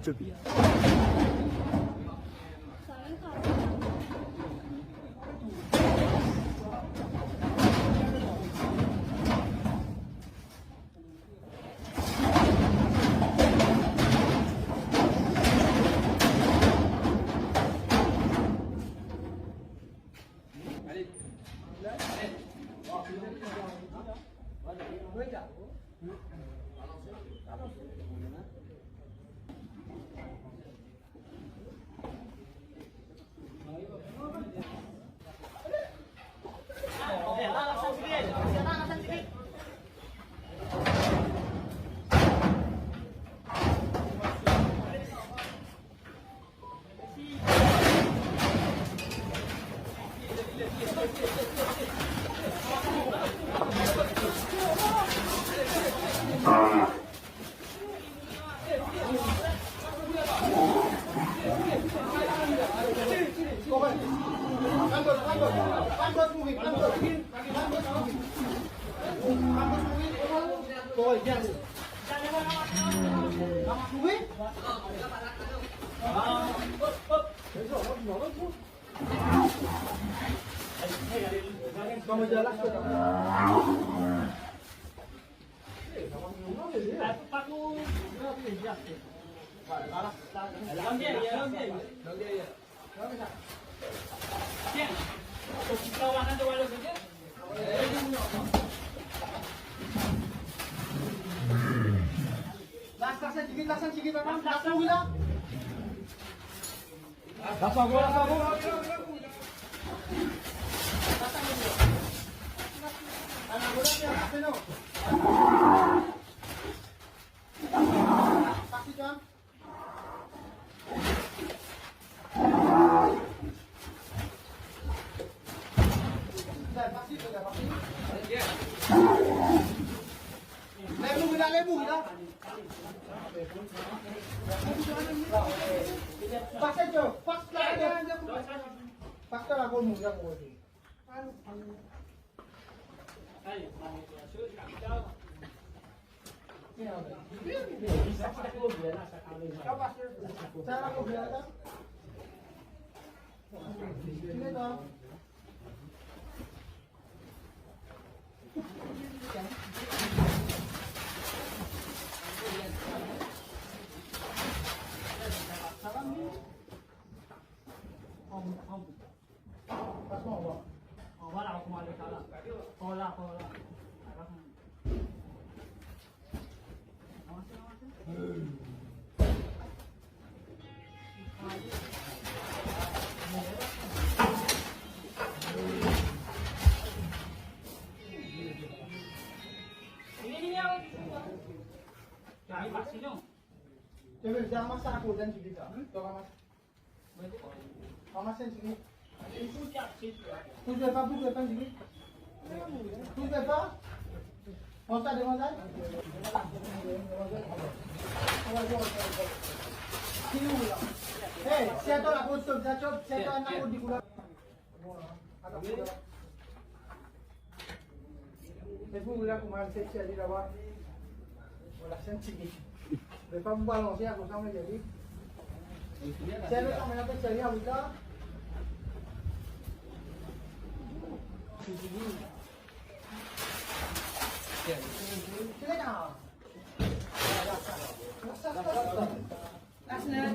这边。Lasan sikit memang lasan gila. Apa gua? Anak muda ya, seno. Pasti John. Pasti sudah pasti. Lebu gila. Paksa Jo, paksa aja. Paksa lah kau muda kau ni. Cara kau biar tak? Ini tak? Coba jangan masak aku dan sedikit tak? Coba mas. Masak sedikit. Tu berapa? Sedikit. Tu berapa? Masak deh masak. Hei, siapa lah kosong? Siapa anak pun di pulau. Ibu bilang kemarin saya di bawah. Olasan sedikit. Berapa balong sih aku sama jadi. Saya nak main apa cari aku tak? Sila na. Last na.